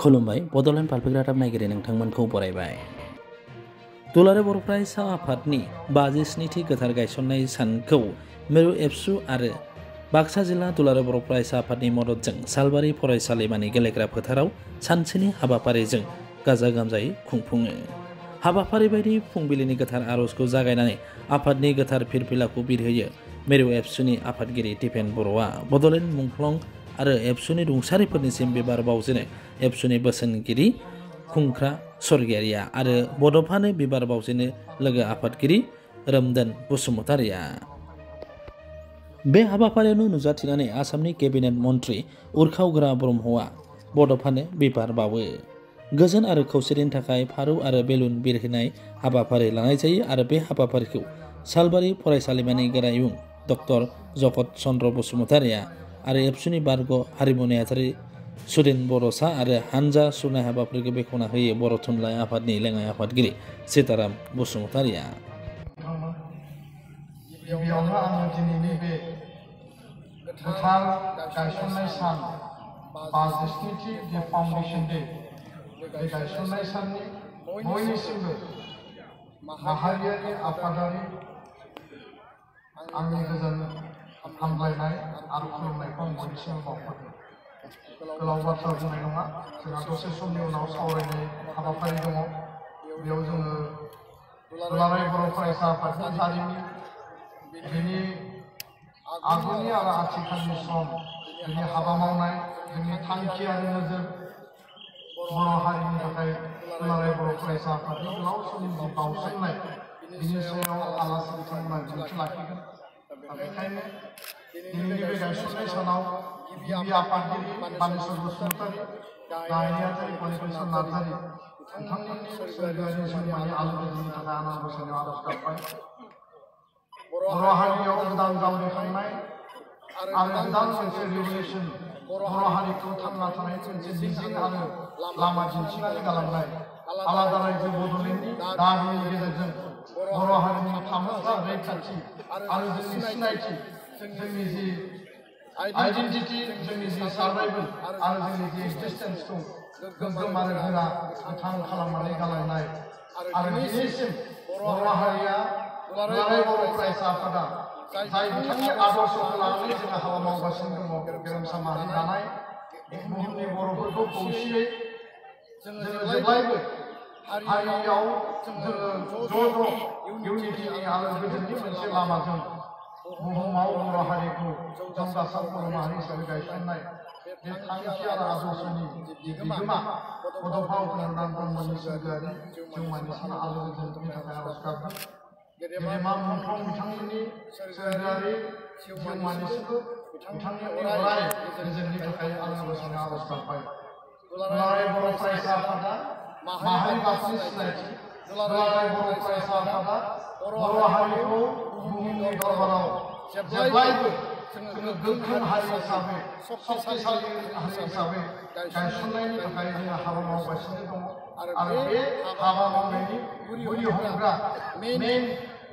खुलुमबाय बड'लेण्ड फालफेग्रा रादाब नायगिरि नोंथांमोनखौ बरायबाय। दुलाराय बर' फरायसा आफादनि 57थि गोथार गायसननाय सानखौ मिरु एबसु आरो बाक्सा जिल्ला दुलाराय बर' फरायसा आफादनि मददजों सालबारि फरायसालिमानि गेलेग्रा फोथाराव सानसेनि हाबाफारिजों गाजा गोमजायै खुंफुङो। हाबाफारि बायदि फुंबिलिनि गोथार आर'जखौ जागायनानै आफादनि गोथार फिरफिलाखौ बिरहोयो। मिरु एबसुनि आफादगिरि दिपेन बर'आ बड'लेण्ड मुंख्लं आरो एबसुनि रुंसारिफोरनिसिम बिबार बावजेनो। एबसुनि बोसोनगिरि खुंख्रा सरगियारिया आरो बड'फानो बिबार बावजेनो लोगो आफादगिरि रोमदोन बसुमतारिया। बे हाबाफारियावनो नुजाथिनानै आसामनि केबिनेट मन्त्रि उरखाव गोरा ब्रह्मआ बड'फानो बिबार बावो। गोजोन आरो खौसेथिनि थाखाय फारौ आरो बेलुन बिरहोनाय हाबाफारि लानाय जायो आरो बे हाबाफारिखौ सालबारि फरायसालिमानि गोरायुं डक्टर जगत चन्द्र बसुमतारिया आरो एबसुनि बारग' हारिमु नेहाथारि सुदिन बर'सा आरो हानजा सुरनाय हाबाफारिखौ बेखेवना होयो बर' थुनलाइ आफादनि लेङाइ आफादगिरि सीताराम बसुमतारिया। गिबियावनो आङो दिनैनि बे गोथार गायसननाय सान 57थि जे फाउन्डेसन डे बे गायसननाय साननि बयनिसिमबो माहारियारि आफादारि आंनि गोजोन हामलायनाय आरो खुलुमनायखौ आं बयनिसिम बावहरो। गोलाव बाथ्रा बुंनाय नङा, जोंहा दसे समनि उनाव सावरायनाय हाबाफारि दङ। बेयाव जोङो दुलाराय बर' फरायसा आफादनि जारिमिन, बिनि आगुनि आरो आथिखालनि सम, बिनि हाबा मावनाय, जोंनि थांखि आरो नोजोर, बर' हारिनि थाखाय दुलाराय बर' फरायसा आफादनि गोलाव समनि जि बावसोमनाय, बिनि सायाव आलासि बिथांमोना बिबुंथि लाखिगोन। बेखायनो दिनैनि बे गायसननाय सानाव गिबि आफादगिरि बानेश्वर बसुमतारी, गाहाय नेहाथारि फणिकेश्वर नार्जारी बिथांमोननि सोरगोआरि जिउमानि आलो गोजोननि थाखाय आनान गसाइनाव आरज गाबबाय। बर' हारियाव गोदान जावरिखांनाय आरो गोदान मोनसे रिभलिउसन, बर' हारिखौ थांना थानायनि मोनसे मिजिं आरो लामा दिन्थिनानै गालांनाय आलादा रायजो बड'लेण्डनि दाबिनि गेजेरजों बर' हारिनि थामोनथा रैखाथि आरो जोंनि सिनायथि, जोंनि जि आइडेन्टिटि, जोंनि जि सार्भाइभेल आरो जोंनि जि एक्जिस्टेन्सखौ गोग्गोम आरो गोरा गोथां खालामनानै गालांनाय आरो दिनैसिम बर' हारिया दुलाराय बर' फरायसा आफादा जाय बिथांनि आदर्शखौ लानानै जोङो हाबा मावगासिनो दङ, गेरेमसा माहारि दानाय, बुहुमनि बर'फोरखौ खौसेयै जोङो जेब्लायबो हारियाव जोङो ज' इउनिटिनि आरो गोजोननि मोनसे लामाजों बुहुमाव बर' हारिखौ जौगासार बर' माहारि हिसाबै गायसननाय बे थांखि आरो आदर्शनि बिगोमा बड'फा उपेन्द्रनाथ ब्रह्मनि सोरगोआरि जिउमानिसिम आलो गोजोननि थाखाय आरज गाबदों। गेदेमा मुंख्लं बिथांमोननि सोरगोआरि जिउमानिसिमबो बिथांनि अराय गोजोननि थाखाय आनान गसाइनाव आरज गाबबाय। दुलाराय बर' फरायसा आफादा माहारि बादनि सिनायथि, दुलाराय बर' फरायसा आफादा बर' हारिखौ बुहुमनि दरबाराव जेब्लायबो जोङो गोख्रों हारि हिसाबै, शक्तिशाली हारि हिसाबै गायसननायनि थाखाय जोङो हाबा मावगासिनो दङ आरो बे हाबा मावनायनि गुदि हमग्रा, मेन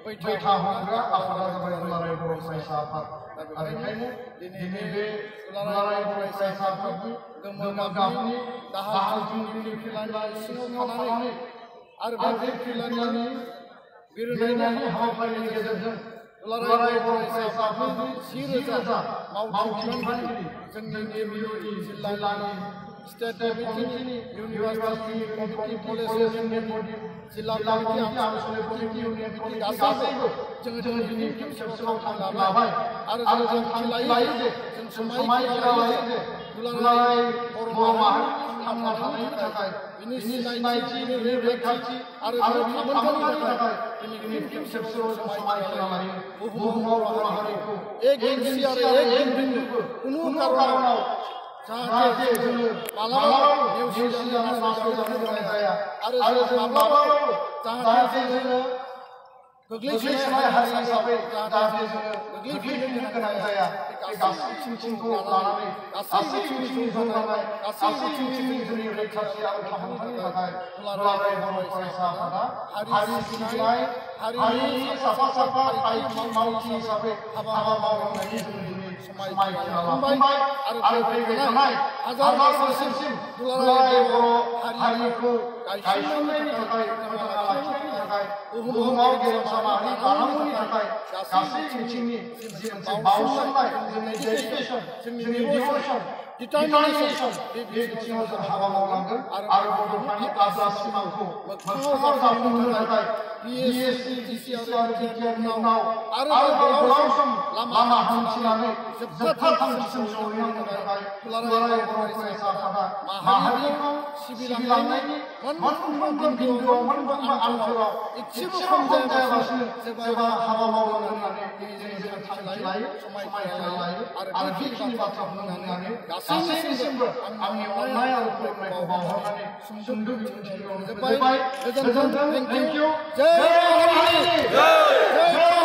बैथा हमग्रा आफादा जाबाय दुलाराय बर' फरायसा आफाद। दा बेखायनो दिनै बे दुलाराय बर' फरायसा आफादनि गोमो गाबनि दाहाल थुंग्रिनि फिरफिलानि सिङाव थानानै आरो बे फिरफिलानि बिरहोनायनि हाबाफारिनि गेजेरजों दुलाराय बर' फरायसा आफादनि 10,000 मावथि बिबानगिरि, जोंनि मिरुनि जिल्लानि स्टेट कमिटिनि, इउनिभार्सिटिनि कमिटि, कलेजनि कमिटि, जिल्ला कमिटि, आनसलिक कमिटि, इउनियन कमिटि गासैबो जोङो दिनै खेबसेबाव थांखि लाबाय आरो जों थांखि लायो जे जों समायखिरा लायो जे दुलाराय बर' माहारि थांना थानायनि थाखाय, बिनि सिनायथि, बिनि रैखाथि आरो थामोन्थानि थाखाय दिनै खेबसेबाव जों समायखिरा लायो। बुहुमाव बर' हारिखौ एक इन्सि आरो एक बिन्दुबो कुनु कारनाव जाहाथे जोङो मालाबाबो नेवसिजानो नासयजानो गोनां जाया आरो जों माब्लाबाबो जाहाथे जोङो गोग्लैसोनाय हारि हिसाबै जाहाथे जोङो गोग्लैफिननो गोनां जाया, बे गासै बिथिंखौ लानानै, गासै बिथिंनि जौगानाय, गासै बिथिंनि जोंनि रैखाथि आरो थामोन्थानि थाखाय दुलाराय बर' फरायसा आफादा हारि सिबिनाय, हारिनि साफा साफा थाइखि मावथि हिसाबै हाबा मावलांनायनि जों दिनै समायखिरा लाफिनबाय आरो फैबाय थानाय हाजार बोसोरसिम दुलाराय बर' हारिखौ गायसननायनि थाखाय फोथांना लाखिनायनि थाखाय बुहुमाव गेरेमसा माहारि बानायनायनि थाखाय गासै बिथिंनि जि मोनसे बाउसोमनाय जोंनि डेडिकेसन जोंनि डिभ'सन डिटारमिनेसन बे बिथिङाव जों हाबा मावलांगोन आरो बड'फानि आद्रा सिमांखौ मोगथाङाव जाफुंहोनो थाखाय बिएससि डिसिसि आरो बिटिआरनि उनाव आरोबाव गोलाव सम लामा हान्थिनानै जोबथा थांखिसिम सौहैनांगौनि थाखाय दुलाराय बर' फरायसा आफादा माहारिखौ सिबिलांनायनि मोनफ्रोमबो बिन्दोआव मोनफ्रोमबो आन्थोराव एसेबो खम जायालासिनो जेब्ला हाबा मावलांनो होननानै दिनै जोङो थांखि लायो समायखिरा लायो आरो बेखिनि बाथ्राखौ बुंनानै गासैनिसिमबो आंनि अननाय आरो खुलुमनायखौ बावहरनानै सुंद' बिबुंथिखौ फोजोबबाय। गोजोन्थों, थेंक इउ, जय बर' हारि, जय